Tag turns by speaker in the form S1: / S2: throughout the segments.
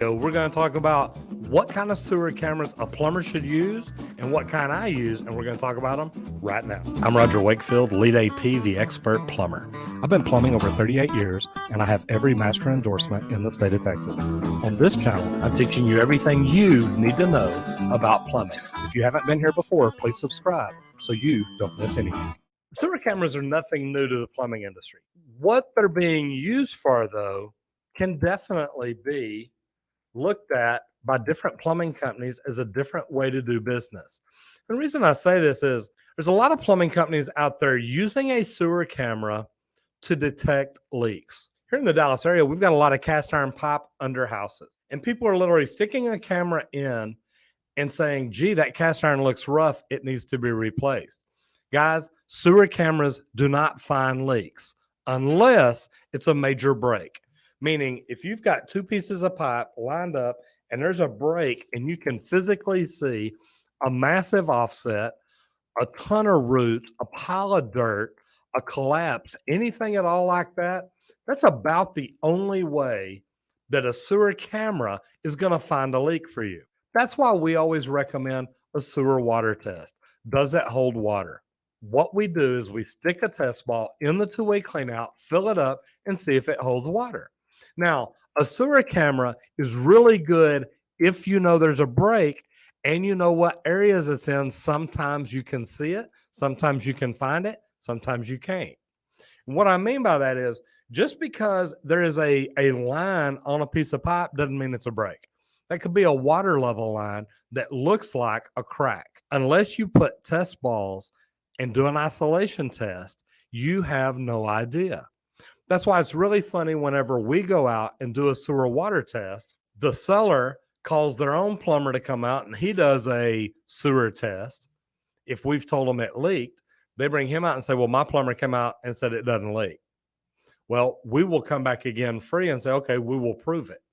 S1: We're going to talk about what kind of sewer cameras a plumber should use and what kind I use, and we're going to talk about them right now. I'm Roger Wakefield, lead AP, the expert plumber. I've been plumbing over 38 years, and I have every master endorsement in the state of Texas. On this channel, I'm teaching you everything you need to know about plumbing. If you haven't been here before, please subscribe so you don't miss anything. Sewer cameras are nothing new to the plumbing industry. What they're being used for, though, can definitely be looked at by different plumbing companies as a different way to do business. The reason I say this is there's a lot of plumbing companies out there using a sewer camera to detect leaks. Here in the Dallas area, we've got a lot of cast iron pipe under houses, and people are literally sticking a camera in and saying, gee, that cast iron looks rough, it needs to be replaced. Guys, sewer cameras do not find leaks unless it's a major break. Meaning, if you've got two pieces of pipe lined up and there's a break and you can physically see a massive offset, a ton of roots, a pile of dirt, a collapse, anything at all like that, that's about the only way that a sewer camera is going to find a leak for you. That's why we always recommend a sewer water test. Does it hold water? What we do is we stick a test ball in the two-way cleanout, fill it up, and see if it holds water. Now, a sewer camera is really good if you know there's a break and you know what areas it's in. Sometimes you can see it, sometimes you can find it, sometimes you can't. And what I mean by that is just because there is a line on a piece of pipe doesn't mean it's a break. That could be a water level line that looks like a crack. Unless you put test balls and do an isolation test, you have no idea. That's why it's really funny whenever we go out and do a sewer water test, the seller calls their own plumber to come out and he does a sewer test. If we've told them it leaked, they bring him out and say, well, my plumber came out and said it doesn't leak. Well, we will come back again free and say, okay, we will prove it.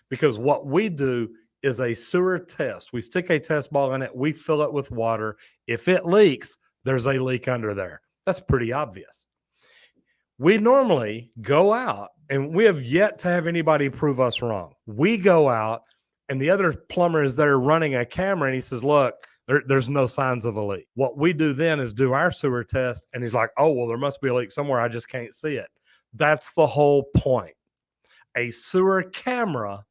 S1: Because what we do is a sewer test. We stick a test ball in it, we fill it with water. If it leaks, there's a leak under there. That's pretty obvious. We normally go out, and we have yet to have anybody prove us wrong. We go out, and the other plumber is there running a camera, and he says, look, there's no signs of a leak. What we do then is do our sewer test, and he's like, oh, well, there must be a leak somewhere. I just can't see it. That's the whole point. A sewer camera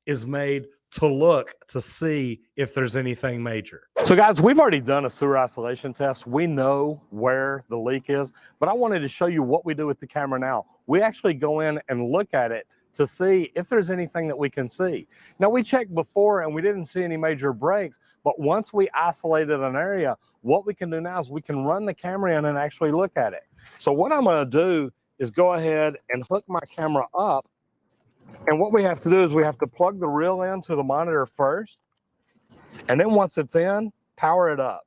S1: is made to look to see if there's anything major. So guys, we've already done a sewer isolation test. We know where the leak is, but I wanted to show you what we do with the camera now. We actually go in and look at it to see if there's anything that we can see. Now, we checked before and we didn't see any major breaks, but once we isolated an area, what we can do now is we can run the camera in and actually look at it. So what I'm gonna do is go ahead and hook my camera up. And what we have to do is we have to plug the reel into the monitor first. And then once it's in, power it up.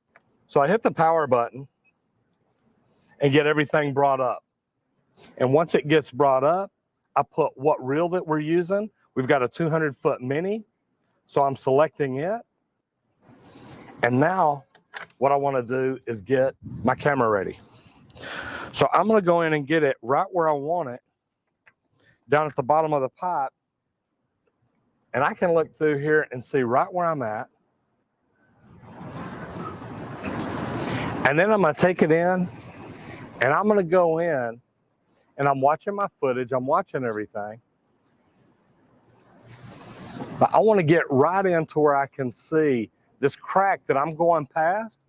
S1: So I hit the power button and get everything brought up. And once it gets brought up, I put what reel that we're using. We've got a 200-foot mini. So I'm selecting it. And now what I want to do is get my camera ready. So I'm going to go in and get it right where I want it, down at the bottom of the pipe, and I can look through here and see right where I'm at. And then I'm going to take it in, and I'm going to go in, and I'm watching my footage, I'm watching everything. But I want to get right into where I can see this crack that I'm going past.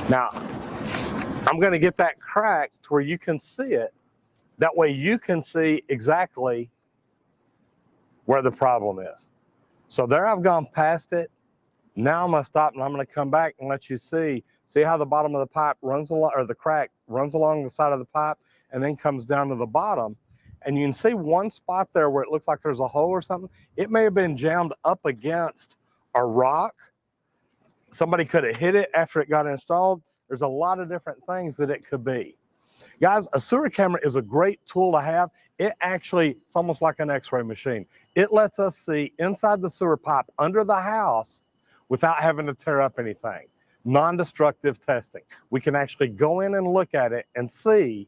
S1: Now, I'm going to get that crack to where you can see it. That way you can see exactly where the problem is. So there I've gone past it. Now I'm going to stop and I'm going to come back and let you see how the bottom of the pipe runs along, or the crack runs along the side of the pipe and then comes down to the bottom. And you can see one spot there where it looks like there's a hole or something. It may have been jammed up against a rock. Somebody could have hit it after it got installed. There's a lot of different things that it could be. Guys, a sewer camera is a great tool to have. It's almost like an x-ray machine. It lets us see inside the sewer pipe under the house without having to tear up anything. Non-destructive testing. We can actually go in and look at it and see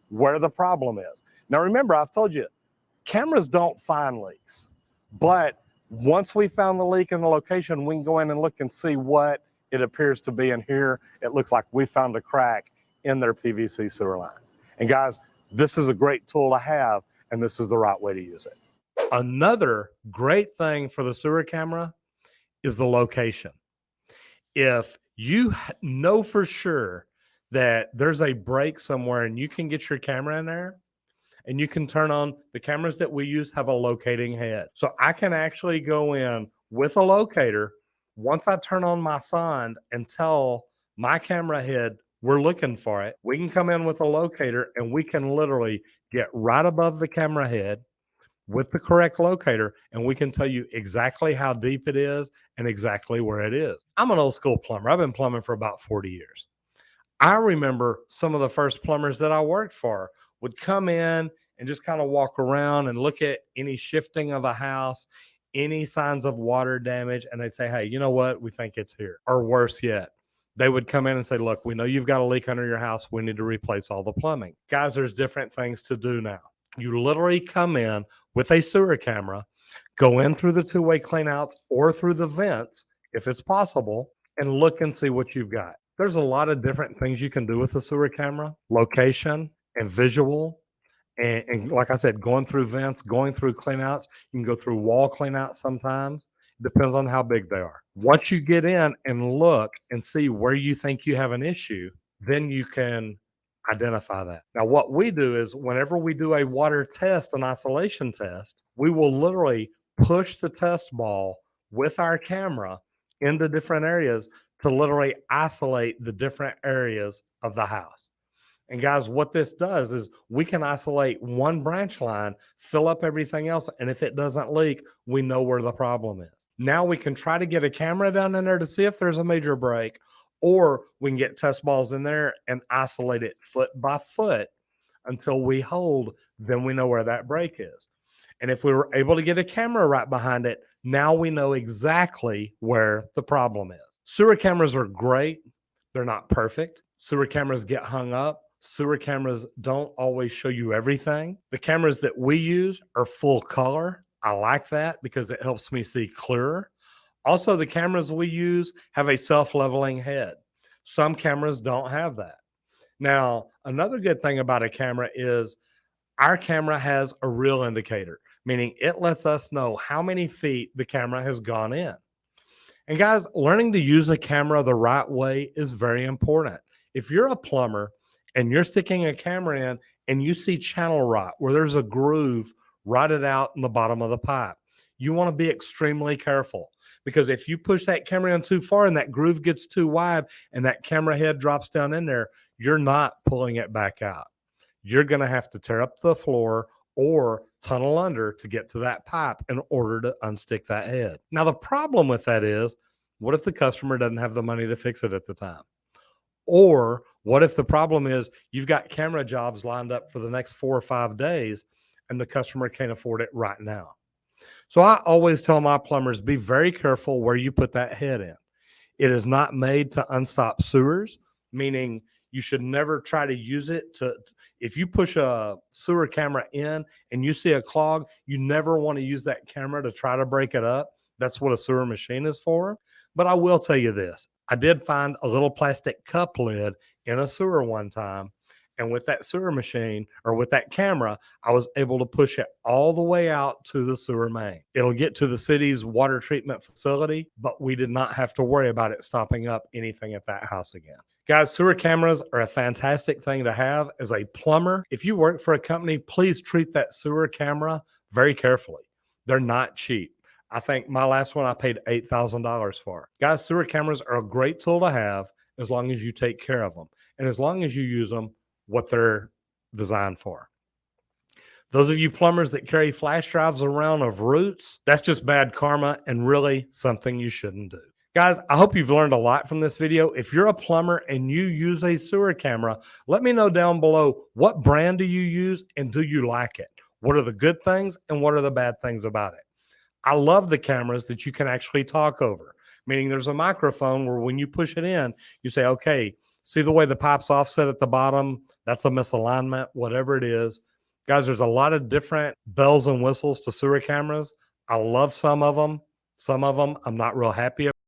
S1: where the problem is. Now, remember, I've told you, cameras don't find leaks, but once we found the leak in the location, we can go in and look and see what it appears to be. And here it looks like we found a crack in their PVC sewer line. And guys, this is a great tool to have, and this is the right way to use it. Another great thing for the sewer camera is the location. If you know for sure that there's a break somewhere and you can get your camera in there, and you can turn on the cameras that we use have a locating head. So I can actually go in with a locator. Once I turn on my sound and tell my camera head we're looking for it, we can come in with a locator and we can literally get right above the camera head with the correct locator, and we can tell you exactly how deep it is and exactly where it is. I'm an old school plumber. I've been plumbing for about 40 years. I remember some of the first plumbers that I worked for would come in and just kind of walk around and look at any shifting of a house, any signs of water damage, and they'd say, hey, you know what? We think it's here. Or worse yet, they would come in and say, look, we know you've got a leak under your house. We need to replace all the plumbing. Guys, there's different things to do now. You literally come in with a sewer camera, go in through the two-way cleanouts or through the vents, if it's possible, and look and see what you've got. There's a lot of different things you can do with a sewer camera, location and visual. And like I said, going through vents, going through cleanouts, you can go through wall cleanouts sometimes. It depends on how big they are. Once you get in and look and see where you think you have an issue, then you can identify that. Now, what we do is whenever we do a water test, an isolation test, we will literally push the test ball with our camera into different areas to literally isolate the different areas of the house. And guys, what this does is we can isolate one branch line, fill up everything else, and if it doesn't leak, we know where the problem is. Now we can try to get a camera down in there to see if there's a major break, or we can get test balls in there and isolate it foot by foot until we hold, then we know where that break is. And if we were able to get a camera right behind it, now we know exactly where the problem is. Sewer cameras are great. They're not perfect. Sewer cameras get hung up. Sewer cameras don't always show you everything. The cameras that we use are full color. I like that because it helps me see clearer. Also, the cameras we use have a self-leveling head. Some cameras don't have that. Now, another good thing about a camera is our camera has a reel indicator, meaning it lets us know how many feet the camera has gone in. And guys, learning to use a camera the right way is very important. If you're a plumber and you're sticking a camera in and you see channel rot where there's a groove rotted out in the bottom of the pipe, you want to be extremely careful, because if you push that camera in too far and that groove gets too wide and that camera head drops down in there, you're not pulling it back out. You're going to have to tear up the floor or tunnel under to get to that pipe in order to unstick that head. Now, the problem with that is, what if the customer doesn't have the money to fix it at the time? Or what if the problem is you've got camera jobs lined up for the next 4 or 5 days and the customer can't afford it right now? So I always tell my plumbers, be very careful where you put that head in. It is not made to unstop sewers, meaning you should never try to use it to, if you push a sewer camera in and you see a clog, you never want to use that camera to try to break it up. That's what a sewer machine is for. But I will tell you this. I did find a little plastic cup lid in a sewer one time. And with that sewer machine or with that camera, I was able to push it all the way out to the sewer main. It'll get to the city's water treatment facility, but we did not have to worry about it stopping up anything at that house again. Guys, sewer cameras are a fantastic thing to have as a plumber. If you work for a company, please treat that sewer camera very carefully. They're not cheap. I think my last one I paid $8,000 for. Guys, sewer cameras are a great tool to have as long as you take care of them and as long as you use them what they're designed for. Those of you plumbers that carry flash drives around of roots, that's just bad karma and really something you shouldn't do. Guys, I hope you've learned a lot from this video. If you're a plumber and you use a sewer camera, let me know down below, what brand do you use and do you like it? What are the good things and what are the bad things about it? I love the cameras that you can actually talk over, meaning there's a microphone where when you push it in, you say, okay, see the way the pipe's offset at the bottom? That's a misalignment, whatever it is. Guys, there's a lot of different bells and whistles to sewer cameras. I love some of them. Some of them I'm not real happy